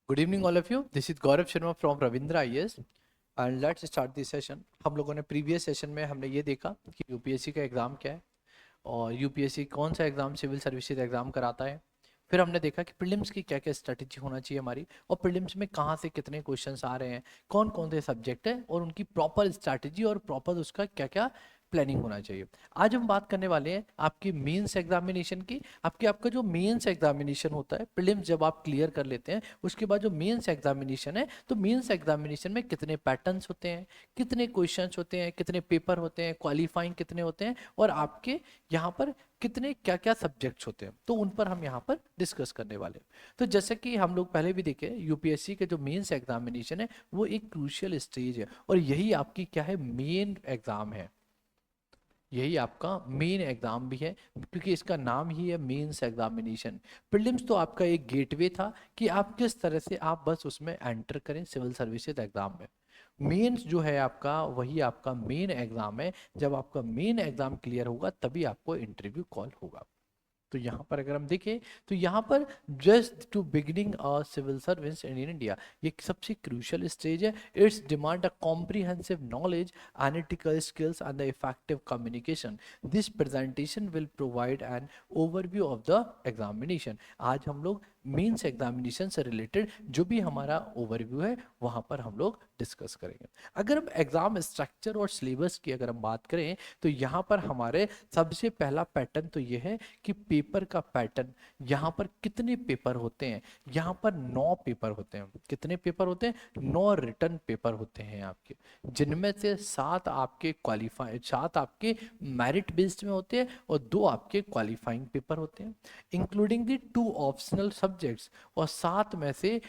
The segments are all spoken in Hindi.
Good evening all of you. This is Gaurav Sharma from Ravindra IAS and let's start this session. हम लोगों ने प्रीवियस सेशन में हमने ये देखा कि यूपीएससी का एग्ज़ाम क्या है और यूपीएससी कौन सा एग्ज़ाम सिविल सर्विसेज एग्ज़ाम कराता है। फिर हमने देखा कि प्रीलिम्स की क्या क्या स्ट्रेटेजी होना चाहिए हमारी, और प्रीलिम्स में कहाँ से कितने क्वेश्चंस आ रहे हैं, कौन कौन से सब्जेक्ट है और उनकी प्रॉपर स्ट्रैटेजी और प्रॉपर उसका क्या क्या प्लानिंग होना चाहिए। आज हम बात करने वाले हैं आपकी मेंस एग्जामिनेशन की। आपका जो मेंस एग्जामिनेशन होता है, प्रीलिम्स जब आप क्लियर कर लेते हैं उसके बाद जो मेंस एग्जामिनेशन है, तो मेंस एग्जामिनेशन में कितने पैटर्न्स होते हैं, कितने क्वेश्चंस होते हैं, कितने पेपर होते हैं, क्वालिफाइंग कितने होते हैं, और आपके यहाँ पर कितने क्या क्या सब्जेक्ट्स होते हैं, तो उन पर हम यहाँ पर डिस्कस करने वाले हैं। तो जैसे कि हम लोग पहले भी देखे, यूपीएससी के जो मेंस एग्जामिनेशन है वो एक क्रूशियल स्टेज है, और यही आपकी क्या है, मेन एग्जाम है। यही आपका मेन एग्जाम भी है, क्योंकि इसका नाम ही है मेंस एग्जामिनेशन। प्रीलिम्स तो आपका एक गेटवे था कि आप किस तरह से आप बस उसमें एंटर करें सिविल सर्विसेज एग्जाम में। मेंस जो है आपका, वही आपका मेन एग्जाम है। जब आपका मेन एग्जाम क्लियर होगा तभी आपको इंटरव्यू कॉल होगा। तो यहाँ पर अगर हम देखें तो यहाँ पर just to beginning civil service in India, ये सबसे क्रूशियल स्टेज है। It's demand a comprehensive knowledge, analytical skills and the effective communication. This presentation will provide an overview of the examination. आज हम लोग मेंस एग्जामिनेशन से रिलेटेड जो भी हमारा ओवरव्यू है वहाँ पर हम लोग डिस्कस करेंगे। अगर हम एग्जाम स्ट्रक्चर और सिलेबस की अगर हम बात करें तो यहाँ पर हमारे सबसे पहला पैटर्न तो ये है कि पेपर का पैटर्न। यहाँ पर कितने पेपर होते हैं, यहाँ पर 9 पेपर होते हैं। कितने पेपर होते हैं? 9 रिटर्न पेपर होते हैं आपके, जिनमें से 7 आपके क्वालिफाई, 7 आपके मेरिट बेस्ड में होते हैं और 2 आपके क्वालिफाइंग पेपर होते हैं, इंक्लूडिंग दी 2 ऑप्शनल सब्जेक्ट्स। और 7 में से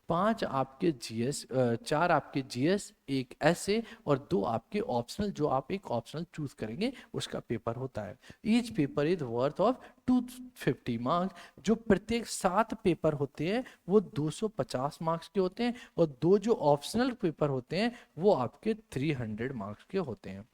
5 आपके जीएस, 4 आपके जीएस, एक ऐसे और 2 आपके ऑप्शनल, जो आप एक ऑप्शनल चूज करेंगे उसका पेपर होता है। Each paper is worth of 250 marks. जो प्रत्येक 7 पेपर होते हैं वो 250 मार्क्स के होते हैं, और 2 जो ऑप्शनल पेपर होते हैं वो आपके 300 मार्क्स के होते हैं।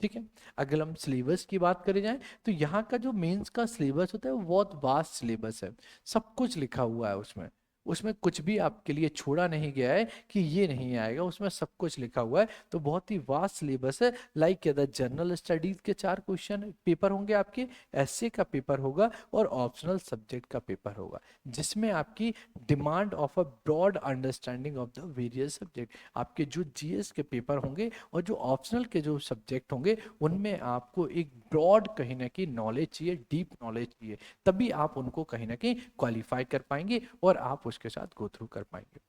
ठीक है। अगर हम सिलेबस की बात करें जाए तो यहाँ का जो मेंस का सिलेबस होता है वो बहुत वास्ट सिलेबस है। सब कुछ लिखा हुआ है उसमें, उसमें कुछ भी आपके लिए छोड़ा नहीं गया है कि ये नहीं आएगा, उसमें सब कुछ लिखा हुआ है। तो बहुत ही वास्ट सिलेबस है। लाइक द जनरल स्टडीज के 4 क्वेश्चन पेपर होंगे आपके, एसए का पेपर होगा और ऑप्शनल सब्जेक्ट का पेपर होगा, जिसमें आपकी demand of a broad understanding of the various subject. आपके जो जीएस के पेपर होंगे और जो ऑप्शनल के जो सब्जेक्ट होंगे उनमें आपको एक ब्रॉड कहीं ना कहीं नॉलेज चाहिए, डीप नॉलेज चाहिए, तभी आप उनको कहीं ना कहीं क्वालिफाई कर पाएंगे और आप उसके साथ गो थ्रू कर पाएंगे।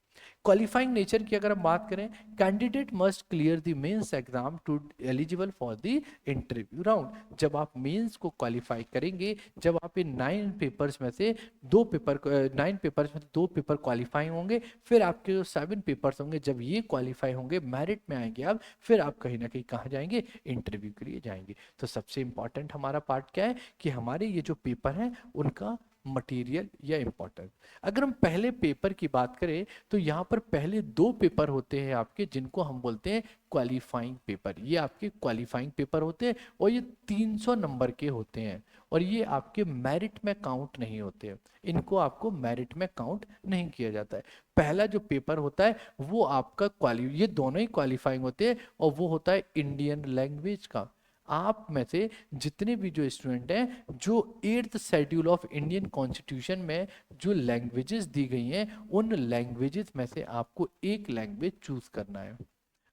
क्वालिफाइंग नेचर की अगर हम बात करें, candidate must clear the mains exam to eligible for the interview round. जब आप मेंस को क्वालिफाई करेंगे, जब आप इन 9 पेपर्स में से 2 पेपर, 9 पेपर्स में 2 पेपर क्वालिफाई होंगे, फिर आपके जो 7 पेपर्स होंगे जब ये क्वालिफाई होंगे, मेरिट में आएंगे आप, फिर आप कहीं ना कहीं कहाँ जाएंगे, इंटरव्यू के लिए जाएंगे। तो सबसे इंपॉर्टेंट हमारा पार्ट क्या है कि हमारे ये जो पेपर हैं उनका मटेरियल या इंपॉर्टेंट। अगर हम पहले पेपर की बात करें तो यहाँ पर पहले 2 पेपर होते हैं आपके, जिनको हम बोलते हैं क्वालिफाइंग पेपर। ये आपके क्वालिफाइंग पेपर होते हैं और ये 300 नंबर के होते हैं, और ये आपके मेरिट में काउंट नहीं होते हैं। इनको आपको मेरिट में काउंट नहीं किया जाता है। पहला जो पेपर होता है वो आपका ये दोनों ही क्वालिफाइंग होते हैं, और वो होता है इंडियन लैंग्वेज का। आप में से जितने भी जो स्टूडेंट हैं, जो 8th schedule of Indian constitution में जो लैंग्वेजेस दी गई हैं, उन लैंग्वेजेस में से आपको एक लैंग्वेज चूज करना है।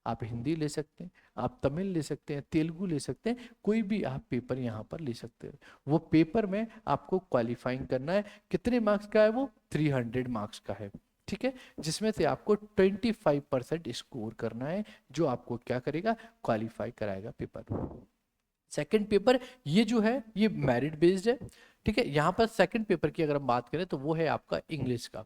आप हिंदी ले सकते हैं, आप तमिल ले सकते हैं, तेलुगु ले सकते हैं, कोई भी आप पेपर यहाँ पर ले सकते हैं। वो पेपर में आपको क्वालिफाइंग करना है। कितने मार्क्स का है वो? 300 मार्क्स का है। ठीक है, जिसमें से आपको 25% स्कोर करना है, जो आपको क्या करेगा, क्वालिफाई कराएगा पेपर। सेकंड पेपर ये जो है ये मेरिट बेस्ड है। ठीक है, यहाँ पर सेकंड पेपर की अगर हम बात करें तो वो है आपका इंग्लिश का।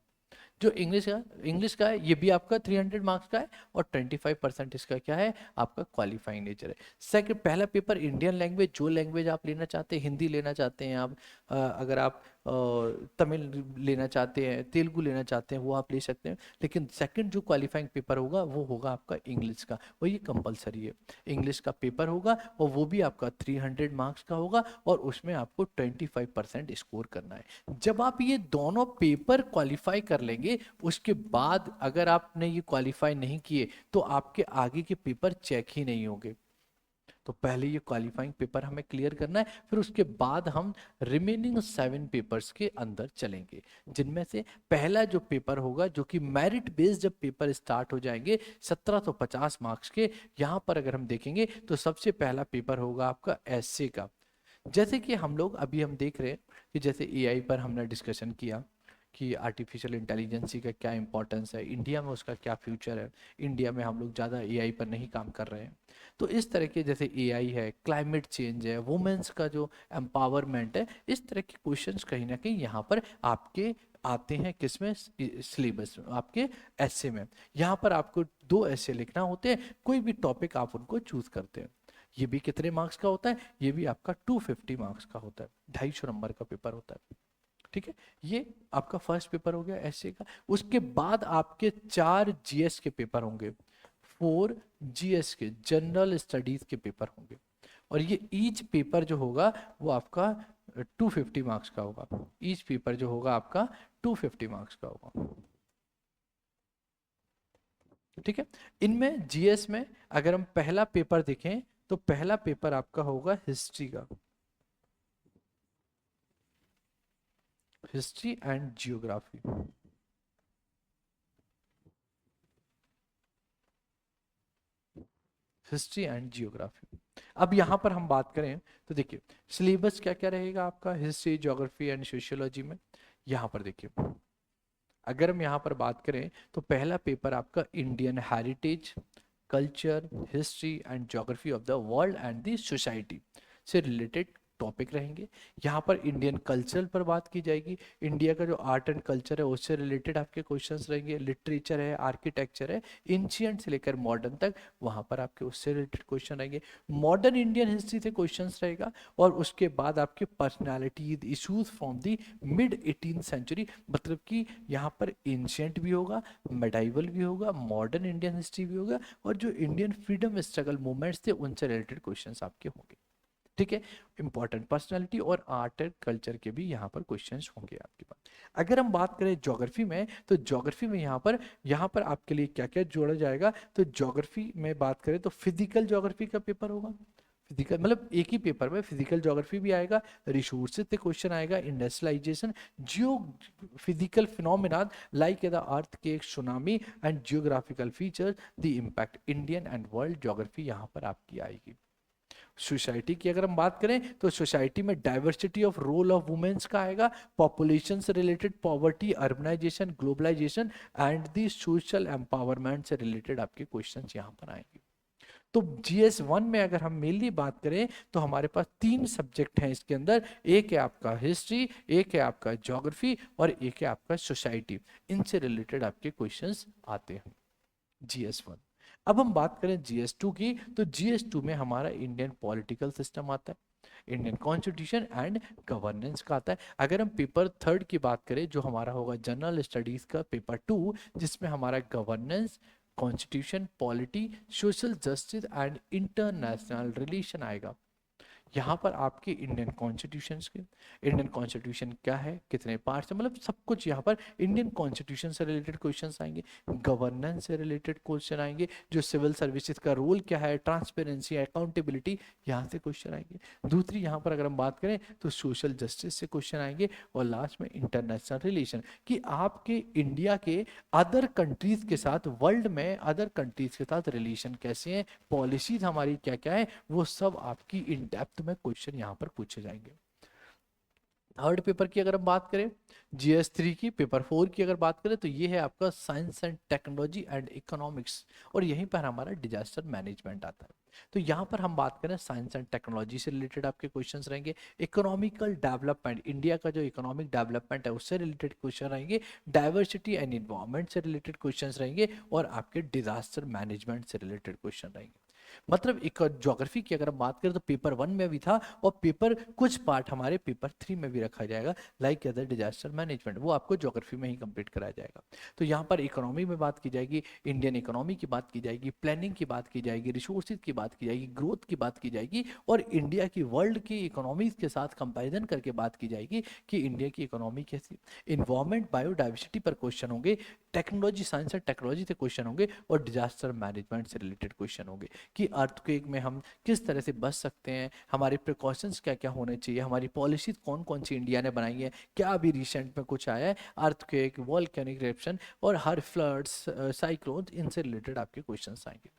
जो इंग्लिश का है ये भी आपका 300 मार्क्स का है, और 25% इसका क्या है, आपका क्वालिफाइंग नेचर है। सेकंड, पहला पेपर इंडियन लैंग्वेज, जो लैंग्वेज आप लेना चाहते हैं, हिंदी लेना चाहते हैं आप, अगर आप तमिल लेना चाहते हैं, तेलुगु लेना चाहते हैं, वो आप ले सकते हैं। लेकिन सेकंड जो क्वालिफाइंग पेपर होगा वो होगा आपका इंग्लिश का, और ये कंपलसरी है। इंग्लिश का पेपर होगा और वो भी आपका 300 मार्क्स का होगा, और उसमें आपको 25% स्कोर करना है। जब आप ये दोनों पेपर क्वालिफाई कर लेंगे, उसके बाद अगर आपने ये क्वालिफाई नहीं किए तो आपके आगे के पेपर चेक ही नहीं होंगे। तो पहले ये क्वालिफाइंग पेपर हमें क्लियर करना है, फिर उसके बाद हम रिमेनिंग 7 पेपर्स के अंदर चलेंगे, जिनमें से पहला जो पेपर होगा, जो कि मेरिट बेस्ड जब पेपर स्टार्ट हो जाएंगे 1750 मार्क्स के, यहाँ पर अगर हम देखेंगे तो सबसे पहला पेपर होगा आपका एसए का। जैसे कि हम लोग अभी हम देख रहे हैं कि जैसे एआई पर हमने डिस्कशन किया कि आर्टिफिशियल इंटेलिजेंसी का क्या इंपॉर्टेंस है, इंडिया में उसका क्या फ्यूचर है, इंडिया में हम लोग ज़्यादा एआई पर नहीं काम कर रहे हैं। तो इस तरह के जैसे एआई है, क्लाइमेट चेंज है, वुमेन्स का जो एम्पावरमेंट है, इस तरह के क्वेश्चंस कहीं ना कहीं यहाँ पर आपके आते हैं। किसमें? सिलेबस आपके एसए में। यहाँ पर आपको 2 एसए लिखना होते हैं, कोई भी टॉपिक आप उनको चूज करते हैं। ये भी कितने मार्क्स का होता है? ये भी आपका 250 मार्क्स का होता है, 250 नंबर का पेपर होता है। ठीक है, ये आपका फर्स्ट पेपर हो गया एसए का। उसके बाद आपके 4 जीएस के पेपर होंगे, 4 जीएस के जनरल स्टडीज के पेपर होंगे, और ये ईच पेपर जो होगा वो आपका 250 मार्क्स का होगा। ईच पेपर जो होगा आपका 250 मार्क्स का होगा। ठीक है, इनमें जीएस में अगर हम पहला पेपर देखें तो पहला पेपर आपका होगा हिस्ट्री का, history and geography. History and geography. अब यहाँ पर हम बात करें तो देखिए सिलेबस क्या क्या रहेगा आपका हिस्ट्री, ज्योग्राफी एंड सोशियोलॉजी में। यहाँ पर देखिए अगर हम यहाँ पर बात करें तो पहला पेपर आपका Indian heritage, culture, history and geography of the world and the society से रिलेटेड टॉपिक रहेंगे। यहाँ पर इंडियन कल्चर पर बात की जाएगी, इंडिया का जो आर्ट एंड कल्चर है उससे रिलेटेड आपके क्वेश्चंस रहेंगे। लिटरेचर है, आर्किटेक्चर है, एंशियंट से लेकर मॉडर्न तक, वहाँ पर आपके उससे रिलेटेड क्वेश्चन रहेंगे। मॉडर्न इंडियन हिस्ट्री से क्वेश्चंस रहेगा, और उसके बाद आपके personality issues from the mid 18th century, मतलब कि यहाँ पर एंशियंट भी होगा, मेडाइवल भी होगा, मॉडर्न इंडियन हिस्ट्री भी होगा, और जो इंडियन फ्रीडम स्ट्रगल मूवमेंट्स थे उनसे रिलेटेड क्वेश्चंस आपके होंगे। ठीक है, इंपॉर्टेंट पर्सनालिटी और आर्ट एंड कल्चर के भी यहाँ पर क्वेश्चंस होंगे आपके पास। अगर हम बात करें ज्योग्राफी में, तो ज्योग्राफी में यहाँ पर आपके लिए क्या क्या जोड़ा जाएगा, तो ज्योग्राफी में बात करें तो फिजिकल ज्योग्राफी का पेपर होगा। फिजिकल मतलब एक ही पेपर में फिजिकल ज्योग्राफी भी आएगा, रिसोर्सेज से क्वेश्चन आएगा, industrialisation, geo physical phenomena like the earth के tsunami and geographical features, the impact Indian and world geography यहाँ पर आपकी आएगी। सोसाइटी की अगर हम बात करें तो सोसाइटी में diversity of role of womens का आएगा, पॉपुलेशन से related, poverty, urbanisation, globalisation and the social empowerment से रिलेटेड आपके क्वेश्चंस यहाँ पर आएंगे। तो जीएस 1 में अगर हम मेनली बात करें तो हमारे पास 3 सब्जेक्ट हैं इसके अंदर, एक है आपका हिस्ट्री, एक है आपका ज्योग्राफी, और एक है आपका सोसाइटी। इनसे रिलेटेड आपके क्वेश्चंस आते हैं जीएस 1। अब हम बात करें जीएस 2 की, तो जीएस 2 में हमारा इंडियन पॉलिटिकल सिस्टम आता है, इंडियन कॉन्स्टिट्यूशन एंड गवर्नेंस का आता है। अगर हम पेपर 3 की बात करें जो हमारा होगा जनरल स्टडीज का पेपर 2, जिसमें हमारा governance, constitution, polity, social justice and international relation आएगा। यहाँ पर आपके इंडियन कॉन्स्टिट्यूशन क्या है, कितने पार्ट्स है, मतलब सब कुछ यहाँ पर इंडियन कॉन्स्टिट्यूशन से रिलेटेड क्वेश्चंस आएंगे, गवर्नेंस से रिलेटेड क्वेश्चन आएंगे, जो सिविल सर्विसेज का रोल क्या है, ट्रांसपेरेंसी, अकाउंटेबिलिटी, यहाँ से क्वेश्चन आएंगे। दूसरी यहाँ पर अगर हम बात करें तो सोशल जस्टिस से क्वेश्चन आएंगे, और लास्ट में इंटरनेशनल रिलेशन, कि आपके इंडिया के अदर कंट्रीज के साथ, वर्ल्ड में अदर कंट्रीज के साथ रिलेशन कैसे हैं, पॉलिसीज हमारी क्या क्या है, वो सब आपकी इन डेप्थ में क्वेश्चन यहाँ पर पूछे जाएंगे। थर्ड पेपर की अगर हम बात करें, जीएस 3 की, पेपर 4 की अगर बात करें तो ये है आपका science and technology and economics, और यहीं पर हमारा डिजास्टर मैनेजमेंट आता है। तो यहाँ पर हम बात करें साइंस एंड टेक्नोलॉजी से रिलेटेड आपके क्वेश्चंस रहेंगे, इकोनॉमिकल डेवलपमेंट, इंडिया का जो इकोनॉमिक डेवलपमेंट है उससे रिलेटेड क्वेश्चन रहेंगे, डाइवर्सिटी एंड इन्वायरमेंट से रिलेटेड क्वेश्चंस रहेंगे, और आपके डिजास्टर मैनेजमेंट से रिलेटेड क्वेश्चन रहेंगे। मतलब एक ज्योग्राफी की अगर हम बात करें तो पेपर 1 में भी था, और पेपर कुछ पार्ट हमारे पेपर 3 में भी रखा जाएगा, लाइक अदर डिजास्टर मैनेजमेंट, वो आपको ज्योग्राफी में ही कंप्लीट कराया जाएगा। तो यहाँ पर इकोनॉमी में बात की जाएगी, इंडियन इकोनॉमी की बात की जाएगी, प्लानिंग की बात की जाएगी, रिसोर्सेज की बात की जाएगी, ग्रोथ की बात की जाएगी, और इंडिया की वर्ल्ड की इकोनॉमीज के साथ कंपैरिजन करके बात की जाएगी कि इंडिया की इकोनॉमी कैसी। इन्वायरमेंट बायोडाइवर्सिटी पर क्वेश्चन होंगे, टेक्नोलॉजी साइंस और टेक्नोलॉजी से क्वेश्चन होंगे, और डिजास्टर मैनेजमेंट से रिलेटेड क्वेश्चन होंगे कि अर्थक्वेक में हम किस तरह से बच सकते हैं, हमारे प्रिकॉशंस क्या क्या होने चाहिए, हमारी पॉलिसीज कौन कौन सी इंडिया ने बनाई है, क्या अभी रिसेंट में कुछ आया है, अर्थक्वेक, वॉल्केनिक इरप्शन और हर फ्लड्स, साइक्लोन, इनसे रिलेटेड आपके क्वेश्चंस आएंगे।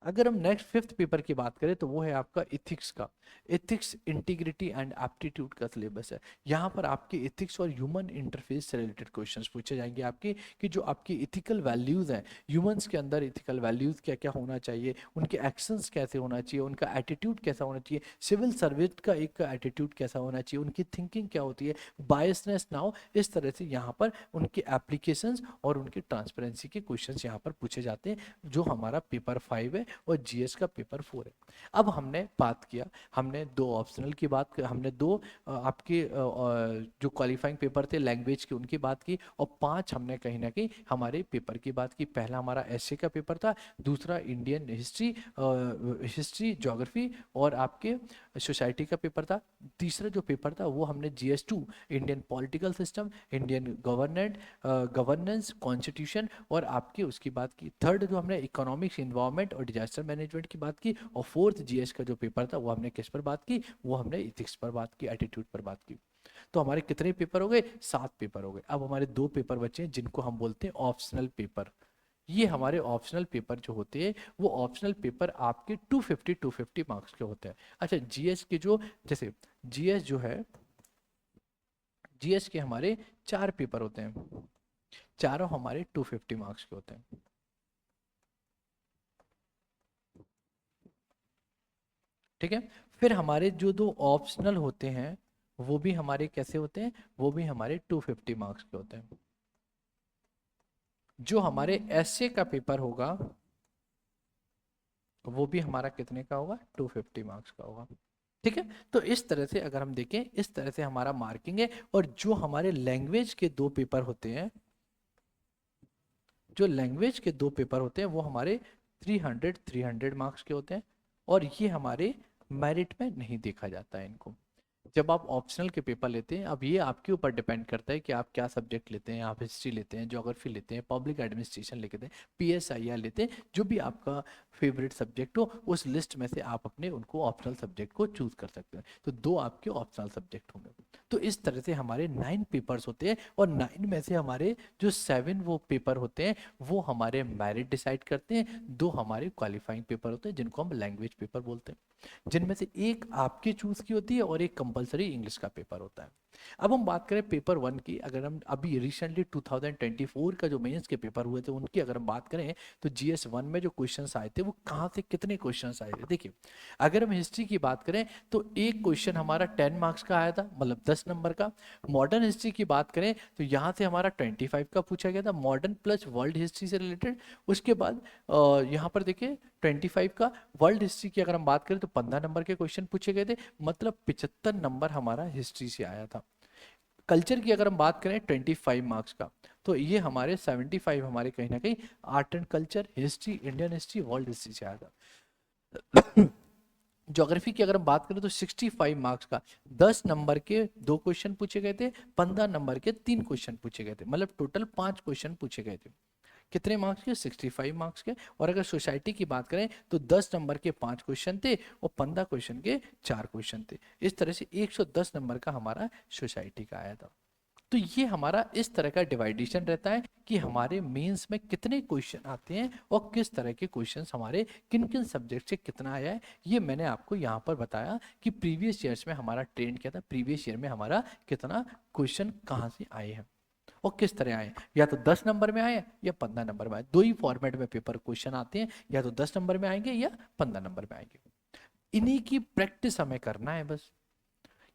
अगर हम नेक्स्ट 5th पेपर की बात करें तो वो है आपका इथिक्स का। इथिक्स, इंटीग्रिटी एंड एप्टीट्यूड का सिलेबस है। यहाँ पर आपके इथिक्स और ह्यूमन इंटरफेस से रिलेटेड क्वेश्चंस पूछे जाएंगे आपके, कि जो आपकी इथिकल वैल्यूज हैं, ह्यूमंस के अंदर इथिकल वैल्यूज क्या क्या होना चाहिए, उनके एक्शंस कैसे होना चाहिए, उनका एटीट्यूड कैसा होना चाहिए, सिविल सर्विस का एक एटीट्यूड कैसा होना चाहिए, उनकी थिंकिंग क्या होती है, बायसनेस नाउ, इस तरह से यहाँ पर उनके एप्लीकेशंस और उनकी ट्रांसपेरेंसी के क्वेश्चंस यहाँ पर पूछे जाते हैं, जो हमारा पेपर 5 है और जीएस का पेपर 4 है। अब हमने बात किया, हमने दो ऑप्शनल की बात, हमने दो आपके जो क्वालिफाइंग पेपर थे लैंग्वेज के उनकी बात की, और 5 हमने कहीं ना कहीं हमारे पेपर की बात की। पहला हमारा एसए का पेपर था, दूसरा इंडियन हिस्ट्री, हिस्ट्री ज्योग्राफी और आपके सोसाइटी का पेपर था, तीसरा जो पेपर था वो हमने GS 2, Indian political system, Indian governance, constitution और आपके उसकी बात की। थर्ड जो हमने इकोनॉमिक्स, इन्वायरमेंट और डिजास्टर मैनेजमेंट की बात की, और फोर्थ जीएस का जो पेपर था वो हमने किस पर बात की, वो हमने इथिक्स पर बात की, एटीट्यूड पर बात की। तो हमारे कितने पेपर हो गए? 7 पेपर हो गए। अब हमारे 2 पेपर बचे हैं जिनको हम बोलते हैं ऑप्शनल पेपर। ये हमारे ऑप्शनल पेपर जो होते हैं वो ऑप्शनल पेपर आपके 250 मार्क्स के होते हैं। अच्छा, जीएस के जो, जैसे जीएस जो है, जीएस के हमारे 4 पेपर होते हैं, चारों हमारे 250 मार्क्स के होते हैं। ठीक है, फिर हमारे जो 2 ऑप्शनल होते हैं वो भी हमारे कैसे होते हैं, वो भी हमारे 250 मार्क्स के होते हैं। जो हमारे एसए का पेपर होगा वो भी हमारा कितने का होगा, 250 मार्क्स का होगा। ठीक है, तो इस तरह से अगर हम देखें, इस तरह से हमारा मार्किंग है। और जो हमारे लैंग्वेज के 2 पेपर होते हैं, जो लैंग्वेज के 2 पेपर होते हैं वो हमारे 300 मार्क्स के होते हैं, और ये हमारे मेरिट में नहीं देखा जाता है इनको। जब आप ऑप्शनल के पेपर लेते हैं, अब ये आपके ऊपर डिपेंड करता है कि आप क्या सब्जेक्ट लेते हैं, आप हिस्ट्री लेते हैं, ज्योग्राफी लेते हैं, पब्लिक एडमिनिस्ट्रेशन लेते हैं, पीएसआईआर लेते हैं, जो भी आपका फेवरेट सब्जेक्ट हो उस लिस्ट में से आप अपने उनको ऑप्शनल सब्जेक्ट को चूज कर सकते हैं। तो 2 आपके ऑप्शनल सब्जेक्ट होंगे। तो इस तरह से हमारे 9 पेपर्स होते हैं, और 9 में से हमारे जो 7 वो पेपर होते हैं वो हमारे मेरिट डिसाइड करते हैं, 2 हमारे क्वालिफाइंग पेपर होते हैं जिनको हम लैंग्वेज पेपर बोलते हैं, जिनमें से एक आपके चूज की होती है और एक कंपलसरी इंग्लिश का पेपर होता है। अब हम बात करें पेपर 1 की, अगर हम अभी रिसेंटली 2024 का जो मेंस के पेपर हुए थे उनकी अगर हम बात करें, तो जीएस 1 में जो क्वेश्चंस आए थे वो कहाँ से कितने क्वेश्चंस आए थे। देखिए, अगर हम हिस्ट्री की बात करें तो एक क्वेश्चन हमारा 10 मार्क्स का आया था, मतलब 10 नंबर का। मॉडर्न हिस्ट्री की बात करें तो यहाँ से हमारा 25 का पूछा गया था, मॉडर्न प्लस वर्ल्ड हिस्ट्री से रिलेटेड। उसके बाद यहाँ पर देखिए 25 का, वर्ल्ड हिस्ट्री की अगर हम बात करें तो 15 नंबर के क्वेश्चन पूछे गए थे, मतलब 75 नंबर हमारा हिस्ट्री से आया था। कल्चर की अगर हम बात करें 25 मार्क्स का, तो ये हमारे 75 हमारे कहीं ना कहीं art and culture, history, Indian history, world history से आया था। ज्योग्राफी की अगर हम बात करें तो 65 मार्क्स का 10 नंबर के 2 क्वेश्चन पूछे गए थे, 15 नंबर के 3 क्वेश्चन पूछे गए थे, मतलब टोटल 5 क्वेश्चन पूछे गए थे। कितने मार्क्स के? 65 मार्क्स के। और अगर सोसाइटी की बात करें तो 10 नंबर के 5 क्वेश्चन थे और 15 क्वेश्चन के 4 क्वेश्चन थे। इस तरह से 110 नंबर का हमारा सोसाइटी का आया था। तो ये हमारा इस तरह का डिवाइडेशन रहता है कि हमारे मेंस में कितने क्वेश्चन आते हैं और किस तरह के क्वेश्चंस हमारे किन किन सब्जेक्ट से कितना आया है। ये मैंने आपको यहाँ पर बताया कि प्रीवियस ईयर्स में हमारा ट्रेंड क्या था, प्रीवियस ईयर में हमारा कितना क्वेश्चन कहाँ से आए हैं और किस तरह आए, या तो 10 नंबर में आए या 15 नंबर में आए। 2 ही फॉर्मेट में पेपर क्वेश्चन आते हैं, या तो 10 नंबर में आएंगे या 15 नंबर में आएंगे। इन्हीं की प्रैक्टिस हमें करना है बस,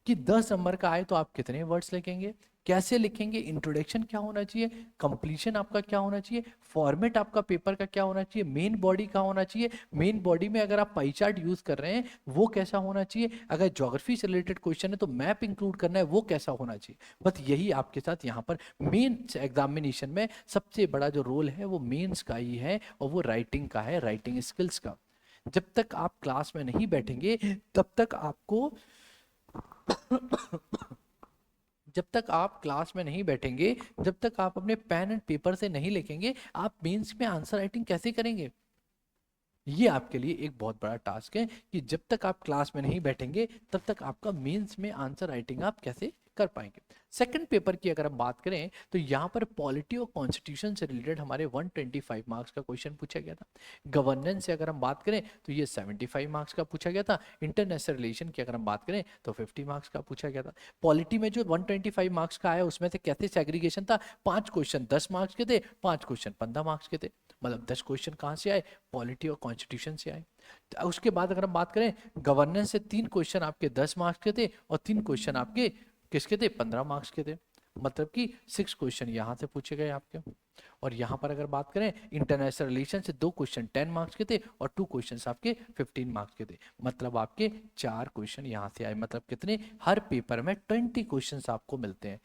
कि 10 नंबर का आए तो आप कितने वर्ड्स लिखेंगे, कैसे लिखेंगे, इंट्रोडक्शन क्या होना चाहिए, कंप्लीशन आपका क्या होना चाहिए, फॉर्मेट आपका पेपर का क्या होना चाहिए, मेन बॉडी का होना चाहिए, मेन बॉडी में अगर आप पाई चार्ट यूज कर रहे हैं वो कैसा होना चाहिए, अगर ज्योग्राफी से रिलेटेड क्वेश्चन है तो मैप इंक्लूड करना है वो कैसा होना चाहिए। बस यही आपके साथ यहाँ पर मेन एग्जामिनेशन में सबसे बड़ा जो रोल है वो मेंस का ही है, और वो राइटिंग का है, राइटिंग स्किल्स का। जब तक आप क्लास में नहीं बैठेंगे तब तक आपको जब तक आप क्लास में नहीं बैठेंगे, जब तक आप अपने पेन एंड पेपर से नहीं लिखेंगे, आप मेंस में आंसर राइटिंग कैसे करेंगे। ये आपके लिए एक बहुत बड़ा टास्क है कि जब तक आप क्लास में नहीं बैठेंगे तब तक आपका मेंस में आंसर राइटिंग आप कैसे कर पाएंगे। सेकंड पेपर की अगर हम बात करें तो यहाँ पर पॉलिटी और कॉन्स्टिट्यूशन से रिलेटेड हमारे 125 मार्क्स का क्वेश्चन पूछा गया था। गवर्नेंस से अगर हम बात करें तो ये 75 मार्क्स का पूछा गया था। इंटरनेशनल रिलेशन की अगर हम बात करें तो 50 मार्क्स का पूछा गया था। पॉलिटी में जो 125 मार्क्स का आया उसमें से कैसे सेग्रीगेशन था, 5 क्वेश्चन 10 मार्क्स के थे, 5 क्वेश्चन 15 मार्क्स के थे। मतलब 10 क्वेश्चन कहाँ से आए, पॉलिटी और कॉन्स्टिट्यूशन से आए। तो उसके बाद अगर हम बात करें गवर्नेंस से 3 क्वेश्चन आपके 10 मार्क्स के थे और 3 क्वेश्चन आपके किसके थे, 15 मार्क्स के थे। मतलब कि 6 क्वेश्चन यहाँ से पूछे गए आपके। और यहाँ पर अगर बात करें इंटरनेशनल रिलेशन से 2 क्वेश्चन 10 मार्क्स के थे और 2 क्वेश्चन आपके 15 मार्क्स के थे। मतलब आपके 4 क्वेश्चन यहाँ से आए। मतलब कितने, हर पेपर में 20 क्वेश्चन आपको मिलते हैं,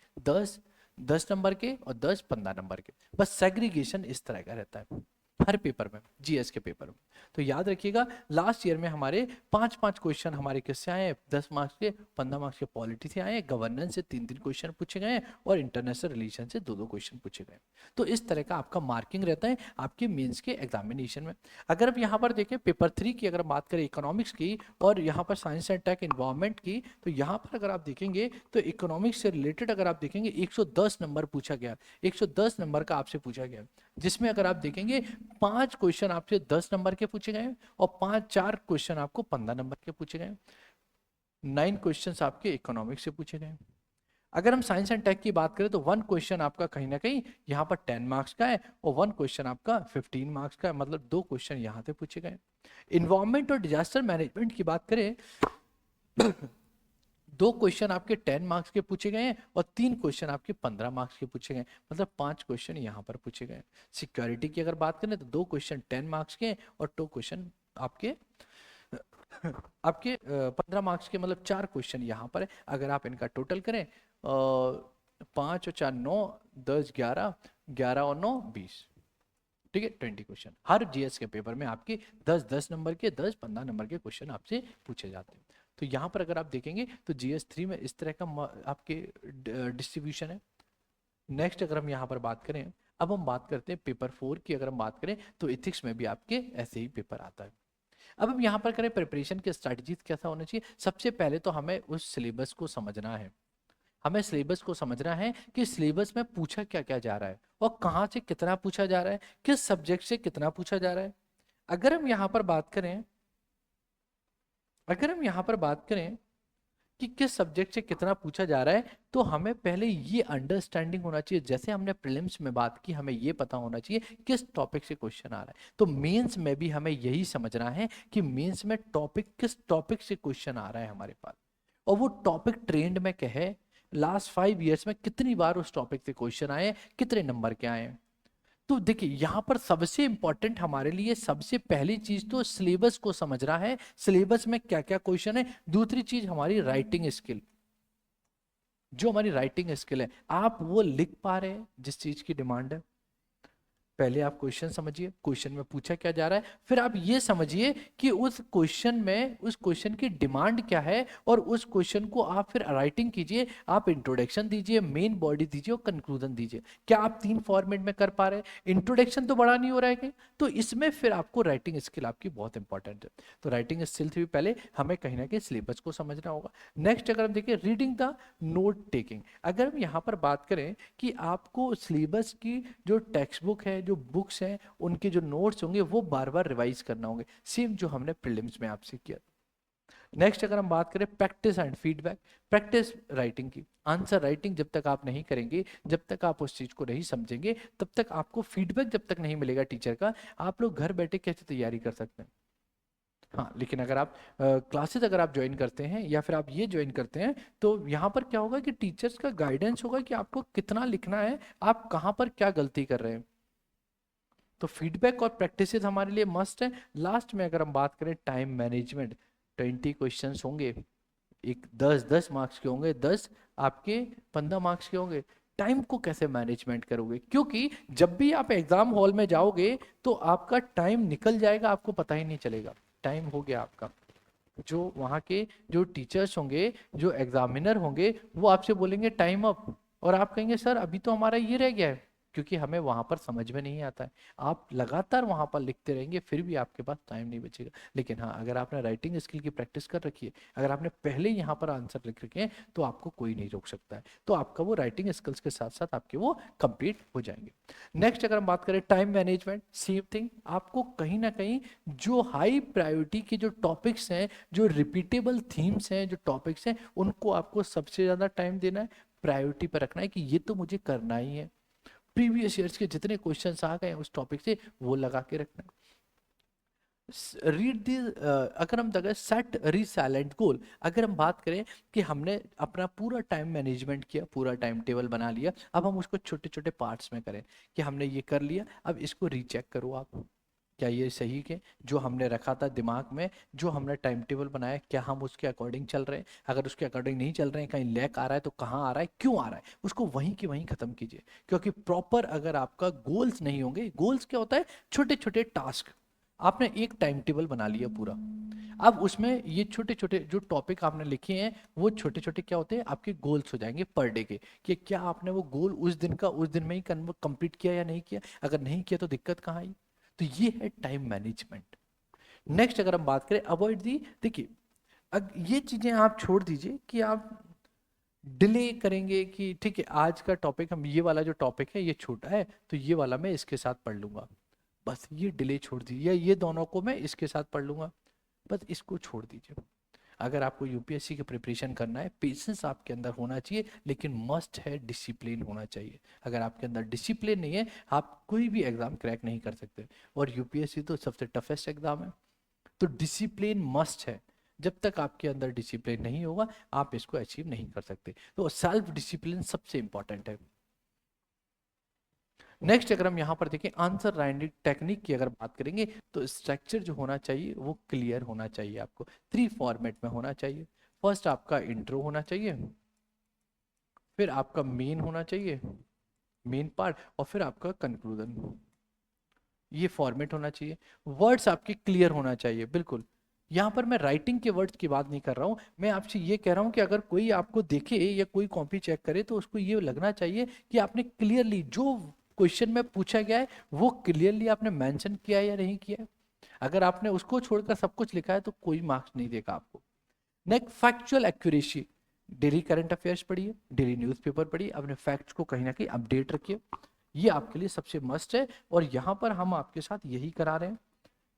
10 नंबर के और 15 नंबर के। बस सेग्रीगेशन इस तरह का रहता है हर पेपर में, जीएस के पेपर में। तो याद रखिएगा लास्ट ईयर में हमारे 5-5 क्वेश्चन हमारे किससे आए, 10 मार्क्स के, 15 मार्क्स के पॉलिटी से आए, गवर्नेंस से 3-3 क्वेश्चन पूछे गए और इंटरनेशनल रिलेशन से 2-2 क्वेश्चन पूछे गए। तो इस तरह का आपका मार्किंग रहता है आपके मेंस के एग्जामिनेशन में। अगर आप यहाँ पर देखें पेपर 3 की अगर बात करें इकोनॉमिक्स की और यहाँ पर साइंस एंड टेक इन्वायरमेंट की, तो यहाँ पर अगर आप देखेंगे तो इकोनॉमिक्स से रिलेटेड अगर आप देखेंगे 110 नंबर पूछा गया, 110 नंबर का आपसे पूछा गया, जिसमें अगर आप देखेंगे 5 क्वेश्चन आपसे 10 नंबर के पूछे गए और 4 क्वेश्चन आपको 15 नंबर के पूछे गए, 9 क्वेश्चन आपके इकोनॉमिक्स से पूछे गए। अगर हम साइंस एंड टेक की बात करें तो 1 क्वेश्चन आपका कहीं ना कहीं यहाँ पर 10 मार्क्स का है और 1 क्वेश्चन आपका 15 मार्क्स का है। मतलब 2 क्वेश्चन यहाँ से पूछे गए। इन्वायरमेंट और डिजास्टर मैनेजमेंट की बात करें 2 क्वेश्चन आपके 10 मार्क्स के पूछे गए हैं और 3 क्वेश्चन आपके 15 मार्क्स के पूछे गए। मतलब 5 क्वेश्चन यहाँ पर पूछे गए। सिक्योरिटी की अगर बात करें तो 2 क्वेश्चन 10 मार्क्स के और 2 क्वेश्चन आपके आपके 15 मार्क्स के। मतलब 4 क्वेश्चन यहाँ पर है। अगर आप इनका टोटल करें 5 और 4 9, 10 11, 11 और 9 20, ठीक है 20 क्वेश्चन हर जीएस के पेपर में आपके 10-10 नंबर के, 10-15 नंबर के क्वेश्चन आपसे पूछे जाते हैं। तो यहाँ पर अगर आप देखेंगे तो जीएस 3 में इस तरह का आपके डिस्ट्रीब्यूशन है। नेक्स्ट अगर हम यहाँ पर बात करें, अब हम बात करते हैं पेपर 4 की। अगर हम बात करें तो इथिक्स में भी आपके ऐसे ही पेपर आता है। अब हम यहाँ पर करें प्रिपरेशन की स्ट्रैटेजीज कैसा होना चाहिए। सबसे पहले तो हमें उस सिलेबस को समझना है। हमें सिलेबस को समझना है कि सिलेबस में पूछा क्या क्या जा रहा है और कहाँ से कितना पूछा जा रहा है, किस सब्जेक्ट से कितना पूछा जा रहा है। अगर हम यहाँ पर बात करें अगर हम यहाँ पर बात करें कि किस सब्जेक्ट से कितना पूछा जा रहा है, तो हमें पहले ये अंडरस्टैंडिंग होना चाहिए। जैसे हमने प्रीलिम्स में बात की, हमें ये पता होना चाहिए किस टॉपिक से क्वेश्चन आ रहा है। तो मेंस में भी हमें यही समझना है कि मेंस में टॉपिक किस टॉपिक से क्वेश्चन आ रहा है हमारे पास, और वो टॉपिक ट्रेंड में क्या है, लास्ट 5 ईयर्स में कितनी बार उस टॉपिक से क्वेश्चन आए, कितने नंबर के आए। तो देखिए यहाँ पर सबसे इंपॉर्टेंट हमारे लिए सबसे पहली चीज तो सिलेबस को समझना है, सिलेबस में क्या क्या क्वेश्चन है। दूसरी चीज हमारी राइटिंग स्किल, जो हमारी राइटिंग स्किल है, आप वो लिख पा रहे हैं जिस चीज की डिमांड है। पहले आप क्वेश्चन समझिए, क्वेश्चन में पूछा क्या जा रहा है, फिर आप ये समझिए कि उस क्वेश्चन में उस क्वेश्चन की डिमांड क्या है और उस क्वेश्चन को आप फिर राइटिंग कीजिए। आप इंट्रोडक्शन दीजिए, मेन बॉडी दीजिए और कंक्लूजन दीजिए। क्या आप 3 फॉर्मेट में कर पा रहे हैं? इंट्रोडक्शन तो बड़ा नहीं हो रहा है कि, तो इसमें फिर आपको राइटिंग स्किल आपकी बहुत इंपॉर्टेंट है। तो राइटिंग स्किल से भी पहले हमें कहीं ना कहीं सिलेबस को समझना होगा। नेक्स्ट अगर हम देखिए रीडिंग द नोट टेकिंग। अगर हम यहाँ पर बात करें कि आपको सिलेबस की जो टेक्स्ट बुक है, जो बुक्स हैं, उनके जो नोट्स होंगे वो बार बार रिवाइज करना होंगे, सेम जो हमने प्रीलिम्स में आपसे किया। नेक्स्ट अगर हम बात करें practice and feedback, practice writing की। आंसर राइटिंग जब तक आप नहीं करेंगे, जब तक आप उस चीज को नहीं समझेंगे, तब तक आपको फीडबैक जब तक नहीं मिलेगा टीचर का, आप लोग घर बैठे कैसे तैयारी कर सकते हैं। हाँ, लेकिन अगर आप क्लासेस अगर आप ज्वाइन करते हैं या फिर आप ये ज्वाइन करते हैं, तो यहाँ पर क्या होगा कि टीचर्स का गाइडेंस होगा कि आपको कितना लिखना है, आप कहाँ पर क्या गलती कर रहे हैं। तो फीडबैक और प्रैक्टिसेस हमारे लिए मस्ट है। लास्ट में अगर हम बात करें टाइम मैनेजमेंट, 20 क्वेश्चंस होंगे, एक 10 10 मार्क्स के होंगे, 10 आपके 15 मार्क्स के होंगे। टाइम को कैसे मैनेजमेंट करोगे, क्योंकि जब भी आप एग्जाम हॉल में जाओगे तो आपका टाइम निकल जाएगा, आपको पता ही नहीं चलेगा टाइम हो गया आपका। जो वहाँ के जो टीचर्स होंगे, जो एग्जामिनर होंगे, वो आपसे बोलेंगे टाइम अप, और आप कहेंगे सर अभी तो हमारा ये रह गया है, क्योंकि हमें वहाँ पर समझ में नहीं आता है। आप लगातार वहाँ पर लिखते रहेंगे फिर भी आपके पास टाइम नहीं बचेगा। लेकिन हाँ, अगर आपने राइटिंग स्किल की प्रैक्टिस कर रखी है, अगर आपने पहले यहाँ पर आंसर लिख रखे हैं, तो आपको कोई नहीं रोक सकता है, तो आपका वो राइटिंग स्किल्स के साथ साथ आपके वो कंप्लीट हो जाएंगे। नेक्स्ट अगर हम बात करें टाइम मैनेजमेंट, सेम थिंग, आपको कहीं ना कहीं जो हाई प्रायोरिटी के जो टॉपिक्स हैं, जो रिपीटेबल थीम्स हैं, जो टॉपिक्स हैं, उनको आपको सबसे ज़्यादा टाइम देना है, प्रायोरिटी पर रखना है कि ये तो मुझे करना ही है। प्रीवियस ईयर्स के जितने क्वेश्चंस आ गए उस टॉपिक से वो लगा के रखना है। रीड दी, अगर हम जगह सेट रीसाइलेंट गोल, अगर हम बात करें कि हमने अपना पूरा टाइम मैनेजमेंट किया, पूरा टाइम टेबल बना लिया, अब हम उसको छोटे छोटे पार्ट्स में करें कि हमने ये कर लिया, अब इसको रीचेक करो आप, क्या ये सही के जो हमने रखा था दिमाग में, जो हमने टाइम टेबल बनाया, क्या हम उसके अकॉर्डिंग चल रहे हैं। अगर उसके अकॉर्डिंग नहीं चल रहे हैं, कहीं लैक आ रहा है तो कहाँ आ रहा है, क्यों आ रहा है, उसको वहीं की वहीं खत्म कीजिए। क्योंकि प्रॉपर अगर आपका गोल्स नहीं होंगे, गोल्स क्या होता है, छोटे छोटे टास्क, आपने एक टाइम टेबल बना लिया पूरा, अब उसमें ये छोटे छोटे जो टॉपिक आपने लिखे हैं, वो छोटे छोटे क्या होते हैं, आपके गोल्स हो जाएंगे पर डे के, कि क्या आपने वो गोल उस दिन का उस दिन में ही कंप्लीट किया या नहीं किया, अगर नहीं किया तो दिक्कत कहाँ आई। तो ये है टाइम मैनेजमेंट। नेक्स्ट अगर हम बात करें अवॉइड दी, देखिए ये चीजें आप छोड़ दीजिए कि आप डिले करेंगे कि ठीक है आज का टॉपिक, हम ये वाला जो टॉपिक है ये छोटा है तो ये वाला मैं इसके साथ पढ़ लूंगा, बस ये डिले छोड़ दीजिए, या ये दोनों को मैं इसके साथ पढ़ लूंगा, बस इसको छोड़ दीजिए। अगर आपको यूपीएससी की प्रिपरेशन करना है, पेशेंस आपके अंदर होना चाहिए, लेकिन मस्ट है डिसिप्लिन होना चाहिए। अगर आपके अंदर डिसिप्लिन नहीं है, आप कोई भी एग्जाम क्रैक नहीं कर सकते, और यूपीएससी तो सबसे टफेस्ट एग्जाम है। तो डिसिप्लिन मस्ट है, जब तक आपके अंदर डिसिप्लिन नहीं होगा आप इसको अचीव नहीं कर सकते। तो सेल्फ डिसिप्लिन सबसे इंपॉर्टेंट है। नेक्स्ट अगर हम यहाँ पर देखें आंसर राइटिंग टेक्निक की अगर बात करेंगे, तो स्ट्रक्चर जो होना चाहिए वो क्लियर होना चाहिए, आपको 3 फॉर्मेट में होना चाहिए। फर्स्ट आपका इंट्रो होना चाहिए, फिर आपका मेन होना चाहिए, मेन पार्ट, और फिर आपका कंक्लूजन। ये फॉर्मेट होना चाहिए। वर्ड्स आपके क्लियर होना चाहिए बिल्कुल। यहाँ पर मैं राइटिंग के वर्ड्स की बात नहीं कर रहा हूँ, मैं आपसे ये कह रहा हूँ कि अगर कोई आपको देखे या कोई कॉपी चेक करे तो उसको ये लगना चाहिए कि आपने क्लियरली जो क्वेश्चन में पूछा गया है वो क्लियरली आपने मेंशन किया है या नहीं किया है। अगर आपने उसको छोड़कर सब कुछ लिखा है तो कोई मार्क्स नहीं देगा आपको। Next factual accuracy, daily current affairs पढ़िए, डेली न्यूज़पेपर पढ़िए, अपने फैक्ट्स को कहीं ना कहीं अपडेट रखिए, ये आपके लिए सबसे मस्ट है। और यहाँ पर हम आपके साथ यही करा रहे हैं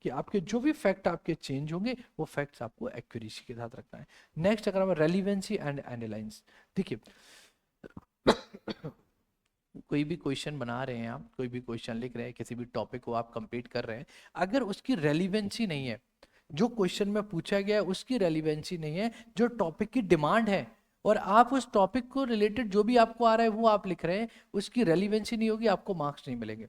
कि आपके जो भी फैक्ट आपके चेंज होंगे वो फैक्ट्स आपको एक्यूरेसी के साथ रखना है। नेक्स्ट अगर हम रेलिवेंसी एंड एनालाइज, देखिए कोई भी क्वेश्चन बना रहे हैं आप, कोई भी क्वेश्चन लिख रहे हैं, किसी भी टॉपिक को आप कंप्लीट कर रहे हैं, अगर उसकी रेलिवेंसी नहीं है, जो क्वेश्चन में पूछा गया है उसकी रेलिवेंसी नहीं है, जो टॉपिक की डिमांड है, और आप उस टॉपिक को रिलेटेड जो भी आपको आ रहा है वो आप लिख रहे हैं, उसकी रेलिवेंसी नहीं होगी, आपको मार्क्स नहीं मिलेंगे।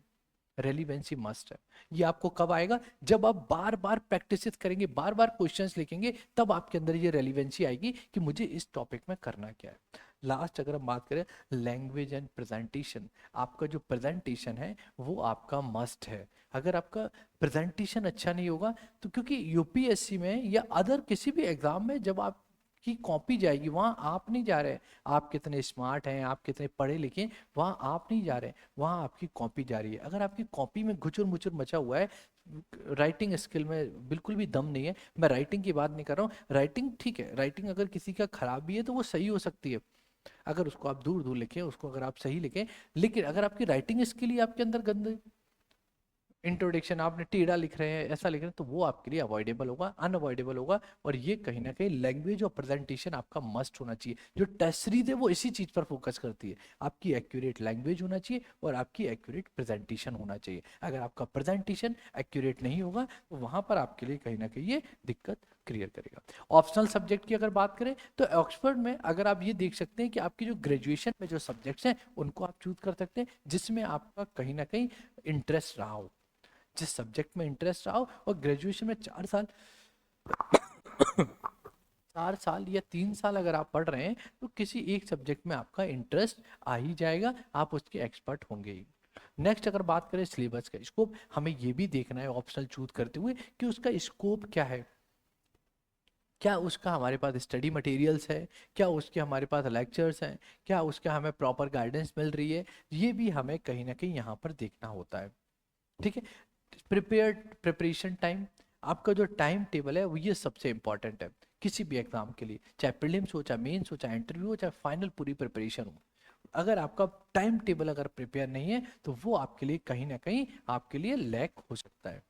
रेलिवेंसी मस्ट है। ये आपको कब आएगा, जब आप बार बार प्रैक्टिस करेंगे, बार बार क्वेश्चंस लिखेंगे, तब आपके अंदर ये रेलिवेंसी आएगी कि मुझे इस टॉपिक में करना क्या है। लास्ट अगर हम बात करें लैंग्वेज एंड प्रेजेंटेशन, आपका जो प्रेजेंटेशन है वो आपका मस्ट है। अगर आपका प्रेजेंटेशन अच्छा नहीं होगा तो, क्योंकि यूपीएससी में या अदर किसी भी एग्जाम में जब आप की कॉपी जाएगी, वहां आप नहीं जा रहे हैं, आप कितने स्मार्ट हैं, आप कितने पढ़े लिखे, वहां आप नहीं जा रहे हैं, वहां आपकी कॉपी जा रही है। अगर आपकी कॉपी में घुचुर मुचुर मचा हुआ है, राइटिंग स्किल में बिल्कुल भी दम नहीं है, मैं राइटिंग की बात नहीं कर रहा हूँ, राइटिंग ठीक है, राइटिंग अगर किसी का खराब भी है तो वो सही हो सकती है, अगर उसको आप दूर दूर लिखें, उसको अगर आप सही लिखें, लेकिन अगर आपकी राइटिंग स्किल ही आपके अंदर गंद, इंट्रोडक्शन आपने टेढ़ा लिख रहे हैं, ऐसा लिख रहे हैं, तो वो आपके लिए अवॉइडेबल होगा, अनअवॉइडेबल होगा। और ये कहीं ना कहीं लैंग्वेज और प्रेजेंटेशन आपका मस्ट होना चाहिए। जो टेस्ट सीरीज है वो इसी चीज पर फोकस करती है, आपकी एक्यूरेट लैंग्वेज होना चाहिए और आपकी एक्यूरेट प्रेजेंटेशन होना चाहिए। अगर आपका प्रेजेंटेशन एक्यूरेट नहीं होगा तो वहां पर आपके लिए कहीं ना कहीं ये दिक्कत क्रिएट करेगा। ऑप्शनल सब्जेक्ट की अगर बात करें तो ऑक्सफोर्ड में अगर आप ये देख सकते हैं कि आपकी जो ग्रेजुएशन में जो सब्जेक्ट्स हैं उनको आप चूज कर सकते हैं जिसमें आपका कहीं ना कहीं इंटरेस्ट रहा हो, जिस सब्जेक्ट में इंटरेस्ट रहा हो। और ग्रेजुएशन में 4 साल 4 साल या 3 साल अगर आप पढ़ रहे हैं तो किसी एक सब्जेक्ट में आपका इंटरेस्ट आ ही जाएगा, आप उसके एक्सपर्ट होंगे ही। नेक्स्ट अगर बात करें सिलेबस का स्कोप, हमें ये भी देखना है ऑप्शनल चूज करते हुए कि उसका स्कोप क्या है। क्या उसका हमारे पास स्टडी मटेरियल्स है, क्या उसके हमारे पास लेक्चर्स हैं, क्या उसका हमें प्रॉपर गाइडेंस मिल रही है, ये भी हमें कहीं ना कहीं यहाँ पर देखना होता है। ठीक है। प्रिपरेशन टाइम, आपका जो टाइम टेबल है वो ये सबसे इंपॉर्टेंट है किसी भी एग्जाम के लिए, चाहे प्रीलिम्स हो, चाहे मेंस हो, चाहे इंटरव्यू हो, चाहे फाइनल पूरी प्रिपरेशन हो। अगर आपका टाइम टेबल अगर प्रिपेयर नहीं है तो वो आपके लिए कहीं ना कहीं आपके लिए लैक हो सकता है।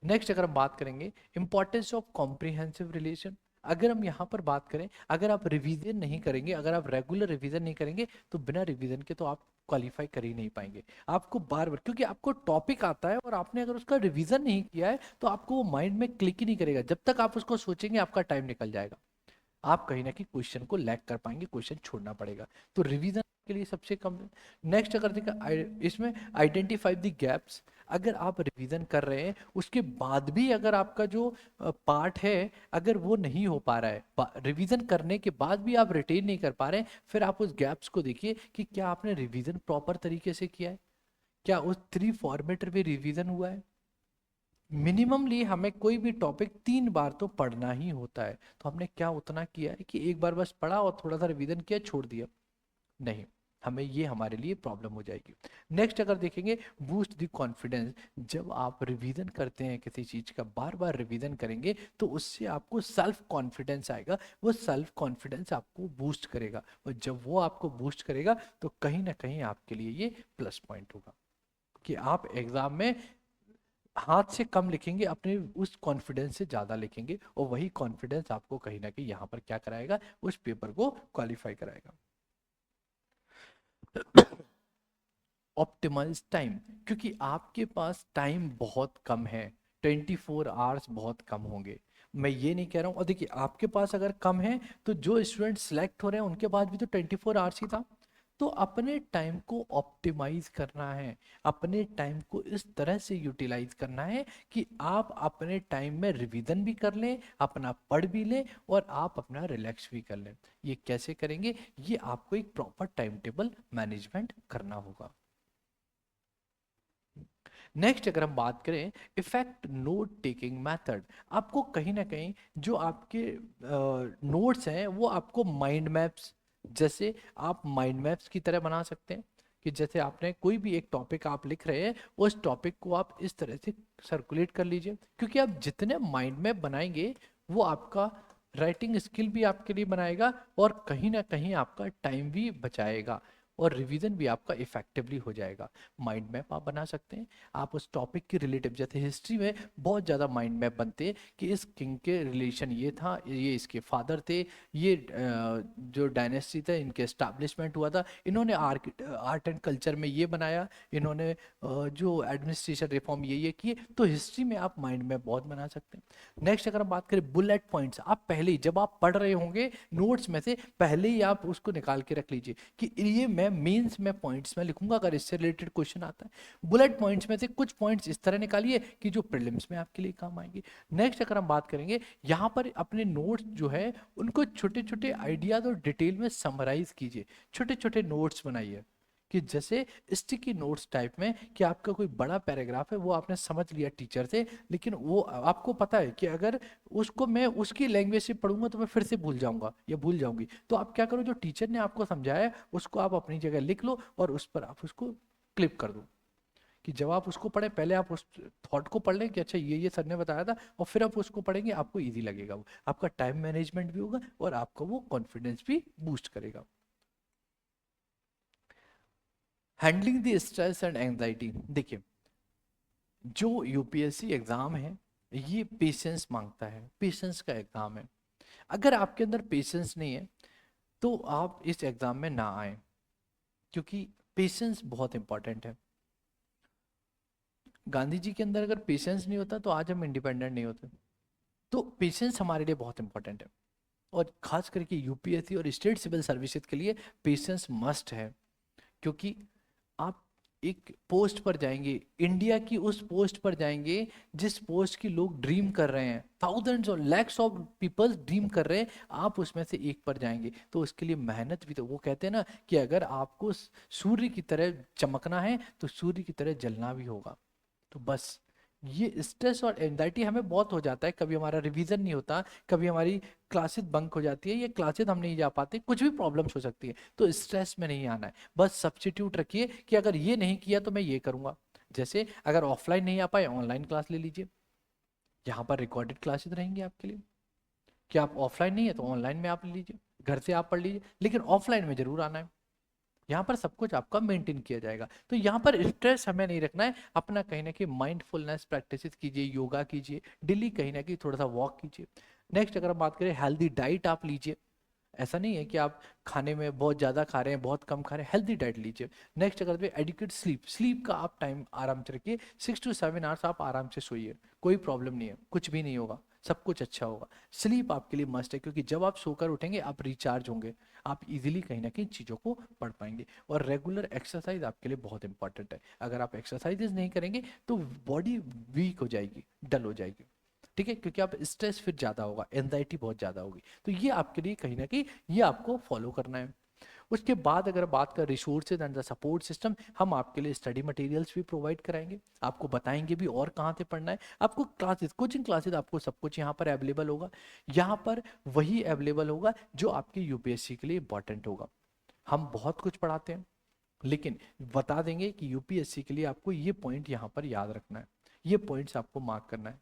नेक्स्ट अगर हम बात करेंगे इंपॉर्टेंस ऑफ कॉम्प्रिहेंसिव रिलेशन, अगर हम यहाँ पर बात करें, अगर आप रिवीजन नहीं करेंगे, अगर आप रेगुलर रिवीजन नहीं करेंगे तो बिना रिवीजन के तो आप क्वालिफाई कर ही नहीं पाएंगे। आपको बार बार, क्योंकि आपको टॉपिक आता है और आपने अगर उसका रिवीजन नहीं किया है तो आपको वो माइंड में क्लिक ही नहीं करेगा, जब तक आप उसको सोचेंगे आपका टाइम निकल जाएगा, आप कहीं ना कहीं क्वेश्चन को लैक कर पाएंगे, क्वेश्चन छोड़ना पड़ेगा। तो रिवीजन के लिए सबसे कम। नेक्स्ट अगर देखा इसमें आइडेंटिफाई द गैप्स, अगर आप रिवीजन कर रहे हैं उसके बाद भी अगर आपका जो पार्ट है अगर वो नहीं हो पा रहा है, रिवीजन करने के बाद भी आप रिटेन नहीं कर पा रहे हैं, फिर आप उस गैप्स को देखिए कि क्या आपने रिवीजन प्रॉपर तरीके से किया है, क्या उस 3 फॉर्मेट में रिवीजन हुआ है। मिनिममली हमें कोई भी टॉपिक 3 बार तो पढ़ना ही होता है, तो हमने क्या उतना किया है कि एक बार बस पढ़ा और थोड़ा सा रिवीजन किया छोड़ दिया, नहीं, हमें ये हमारे लिए प्रॉब्लम हो जाएगी। नेक्स्ट अगर देखेंगे बूस्ट द कॉन्फिडेंस, जब आप रिवीजन करते हैं किसी चीज का, बार बार रिवीजन करेंगे तो उससे आपको सेल्फ कॉन्फिडेंस आएगा, वो सेल्फ कॉन्फिडेंस आपको बूस्ट करेगा, और जब वो आपको बूस्ट करेगा तो कहीं ना कहीं आपके लिए ये प्लस पॉइंट होगा कि आप एग्जाम में हाथ से कम लिखेंगे, अपने उस कॉन्फिडेंस से ज्यादा लिखेंगे, और वही कॉन्फिडेंस आपको कहीं ना कहीं यहाँ पर क्या कराएगा, उस पेपर को क्वालिफाई कराएगा। ऑप्टिमाइज टाइम, क्योंकि आपके पास टाइम बहुत कम है, 24 आवर्स बहुत कम होंगे। मैं ये नहीं कह रहा हूँ, और देखिए आपके पास अगर कम है तो जो स्टूडेंट सिलेक्ट हो रहे हैं उनके पास भी तो 24 आवर्स ही था। तो अपने टाइम को ऑप्टिमाइज करना है, अपने टाइम को इस तरह से यूटिलाइज करना है कि आप अपने टाइम में रिवीजन भी कर लें, अपना पढ़ भी लें, और आप अपना रिलैक्स भी कर लें। ये कैसे करेंगे, ये आपको एक प्रॉपर टाइम टेबल मैनेजमेंट करना होगा। नेक्स्ट अगर हम बात करें इफेक्ट नोट टेकिंग मेथड, आपको कहीं ना कहीं जो आपके नोट्स हैं वो आपको माइंड मैप्स, जैसे आप माइंड मैप्स की तरह बना सकते हैं कि जैसे आपने कोई भी एक टॉपिक आप लिख रहे हैं, उस टॉपिक को आप इस तरह से सर्कुलेट कर लीजिए, क्योंकि आप जितने माइंड मैप बनाएंगे वो आपका राइटिंग स्किल भी आपके लिए बनाएगा और कहीं ना कहीं आपका टाइम भी बचाएगा, और रिवीजन भी आपका इफेक्टिवली हो जाएगा। माइंड मैप आप बना सकते हैं, आप उस टॉपिक के रिलेटिव, जैसे हिस्ट्री में बहुत ज़्यादा माइंड मैप बनते हैं कि इस किंग के रिलेशन ये था, ये इसके फादर थे, ये जो डायनेस्टी था इनके एस्टैब्लिशमेंट हुआ था, इन्होंने आर्ट एंड कल्चर में ये बनाया, इन्होंने जो एडमिनिस्ट्रेशन रिफॉर्म ये किए, तो हिस्ट्री में आप माइंड मैप बहुत बना सकते हैं। नेक्स्ट अगर हम बात करें बुलेट पॉइंट्स, आप पहले ही जब आप पढ़ रहे होंगे नोट्स में से पहले ही आप उसको निकाल के रख लीजिए कि ये मैं मेंस में पॉइंट्स में लिखूंगा अगर इससे रिलेटेड क्वेश्चन आता है। बुलेट पॉइंट्स में से कुछ पॉइंट्स इस तरह निकालिए कि जो प्रीलिम्स में आपके लिए काम आएंगे। नेक्स्ट अगर हम बात करेंगे यहाँ पर अपने नोट्स जो है उनको छोटे छोटे आइडियाज और डिटेल में समराइज कीजिए, छोटे छोटे नोट्स बनाइए कि जैसे स्टिकी नोट्स टाइप में, कि आपका कोई बड़ा पैराग्राफ है वो आपने समझ लिया टीचर से, लेकिन वो आपको पता है कि अगर उसको मैं उसकी लैंग्वेज से पढ़ूंगा तो मैं फिर से भूल जाऊंगा या भूल जाऊंगी, तो आप क्या करो, जो टीचर ने आपको समझाया है उसको आप अपनी जगह लिख लो और उस पर आप उसको क्लिप कर दो, कि जब आप उसको पढ़े पहले आप उस थॉट को पढ़ लें कि अच्छा ये सर ने बताया था, और फिर आप उसको पढ़ेंगे, आपको इजी लगेगा, वो आपका टाइम मैनेजमेंट भी होगा और आपका वो कॉन्फिडेंस भी बूस्ट करेगा। Handling the stress and anxiety, देखिए जो यूपीएससी एग्ज़ाम है ये पेशेंस मांगता है, पेशेंस का एग्ज़ाम है। अगर आपके अंदर पेशेंस नहीं है तो आप इस एग्ज़ाम में ना आए, क्योंकि पेशेंस बहुत इंपॉर्टेंट है। गांधी जी के अंदर अगर पेशेंस नहीं होता तो आज हम इंडिपेंडेंट नहीं होते। तो पेशेंस हमारे लिए बहुत इंपॉर्टेंट है, और खास करके यूपीएससी और स्टेट सिविल सर्विसेज के लिए पेशेंस मस्ट है। क्योंकि आप एक पोस्ट पर जाएंगे, इंडिया की उस पोस्ट पर जाएंगे जिस पोस्ट की लोग ड्रीम कर रहे हैं, थाउजेंड्स और लैक्स ऑफ पीपल ड्रीम कर रहे हैं, आप उसमें से एक पर जाएंगे। तो उसके लिए मेहनत भी, तो वो कहते हैं ना कि अगर आपको सूर्य की तरह चमकना है तो सूर्य की तरह जलना भी होगा। तो बस ये स्ट्रेस और एंजाइटी हमें बहुत हो जाता है, कभी हमारा रिवीजन नहीं होता, कभी हमारी क्लासेस बंक हो जाती है, ये क्लासेस हम नहीं जा पाते, कुछ भी प्रॉब्लम्स हो सकती है। तो स्ट्रेस में नहीं आना है, बस सब्स्टिट्यूट रखिए कि अगर ये नहीं किया तो मैं ये करूंगा। जैसे अगर ऑफलाइन नहीं आ पाए, ऑनलाइन क्लास ले लीजिए, यहाँ पर रिकॉर्डेड क्लासेस रहेंगी आपके लिए। कि आप ऑफलाइन नहीं है तो ऑनलाइन में आप ले लीजिए, घर से आप पढ़ लीजिए, लेकिन ऑफलाइन में जरूर आना है। यहाँ पर सब कुछ आपका मेंटेन किया जाएगा। तो यहाँ पर स्ट्रेस हमें नहीं रखना है, अपना कहीं ना कहीं माइंडफुलनेस प्रैक्टिस कीजिए, योगा कीजिए, डेली कहीं ना कहीं थोड़ा सा वॉक कीजिए। नेक्स्ट अगर हम बात करें, हेल्दी डाइट आप लीजिए। ऐसा नहीं है कि आप खाने में बहुत ज़्यादा खा रहे हैं, बहुत कम खा रहे हैं, हेल्दी डाइट लीजिए। नेक्स्ट अगर एडिक्वेट स्लीप, स्लीप का आप टाइम आराम से रखिए, 6 to 7 आवर्स आप आराम से सोइए, कोई प्रॉब्लम नहीं है, कुछ भी नहीं होगा, सब कुछ अच्छा होगा। स्लीप आपके लिए मस्ट है, क्योंकि जब आप सोकर उठेंगे आप रिचार्ज होंगे, आप इजीली कहीं ना कहीं चीज़ों को पढ़ पाएंगे। और रेगुलर एक्सरसाइज आपके लिए बहुत इंपॉर्टेंट है। अगर आप एक्सरसाइजेज नहीं करेंगे तो बॉडी वीक हो जाएगी, डल हो जाएगी, ठीक है, क्योंकि आप स्ट्रेस फिर ज़्यादा होगा, एंजाइटी बहुत ज़्यादा होगी। तो ये आपके लिए कहीं ना कहीं ये आपको फॉलो करना है। उसके बाद अगर बात करें resources and the support system, हम आपके लिए स्टडी मटेरियल्स भी प्रोवाइड कराएंगे, आपको बताएंगे भी और कहाँ से पढ़ना है। आपको क्लासेस, कोचिंग क्लासेस, आपको सब कुछ यहाँ पर अवेलेबल होगा। यहाँ पर वही अवेलेबल होगा जो आपके यूपीएससी के लिए इंपॉर्टेंट होगा। हम बहुत कुछ पढ़ाते हैं, लेकिन बता देंगे कि यूपीएससी के लिए आपको ये पॉइंट यहाँ पर याद रखना है, ये पॉइंट्स आपको मार्क करना है,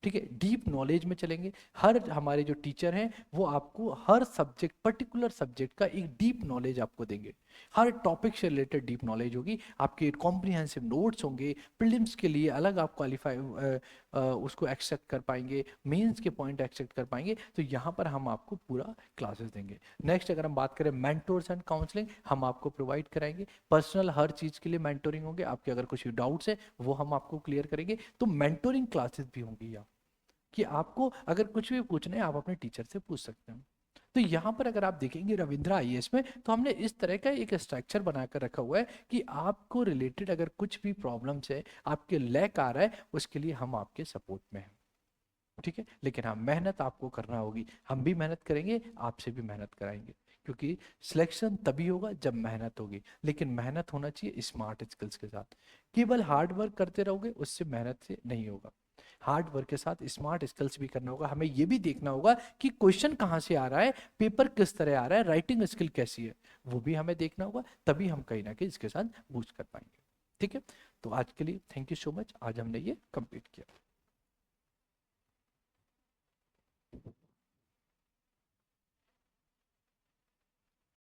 ठीक है। डीप नॉलेज में चलेंगे, हर हमारे जो टीचर हैं वो आपको हर सब्जेक्ट, पर्टिकुलर सब्जेक्ट का एक डीप नॉलेज आपको देंगे, हर टॉपिक से रिलेटेड डीप नॉलेज होगी, आपके कॉम्प्रिहेंसिव नोट्स होंगे, प्रीलिम्स के लिए अलग आप क्वालिफाई उसको एक्सेप्ट कर पाएंगे, मेंस के पॉइंट एक्सेप्ट कर पाएंगे। तो यहाँ पर हम आपको पूरा क्लासेस देंगे। नेक्स्ट अगर हम बात करें मेंटोर्स एंड काउंसलिंग, हम आपको प्रोवाइड कराएंगे, पर्सनल हर चीज़ के लिए मेंटोरिंग होंगे, आपके अगर कुछ डाउट्स है वो हम आपको क्लियर करेंगे। तो मेंटोरिंग क्लासेस भी होंगी यहाँ, कि आपको अगर कुछ भी पूछना है आप अपने टीचर से पूछ सकते हैं। तो यहाँ पर अगर आप देखेंगे रविंद्रा आईएएस में, तो हमने इस तरह का एक स्ट्रक्चर बनाकर रखा हुआ है कि आपको रिलेटेड अगर कुछ भी प्रॉब्लम्स है, आपके लैक आ रहा है, उसके लिए हम आपके सपोर्ट में हैं, ठीक है। लेकिन हाँ, मेहनत आपको करना होगी, हम भी मेहनत करेंगे, आपसे भी मेहनत कराएंगे, क्योंकि सिलेक्शन तभी होगा जब मेहनत होगी। लेकिन मेहनत होना चाहिए स्मार्ट स्किल्स के साथ, केवल हार्ड वर्क करते रहोगे उससे मेहनत से नहीं होगा। हार्ड वर्क के साथ स्मार्ट स्किल्स भी करना होगा, हमें ये भी देखना होगा कि क्वेश्चन कहाँ से आ रहा है, पेपर किस तरह आ रहा है, राइटिंग स्किल कैसी है, वो भी हमें देखना होगा, तभी हम कहीं ना कहीं इसके साथ बूस्ट कर पाएंगे, ठीक है। तो आज के लिए थैंक यू सो मच, आज हमने ये कंप्लीट किया।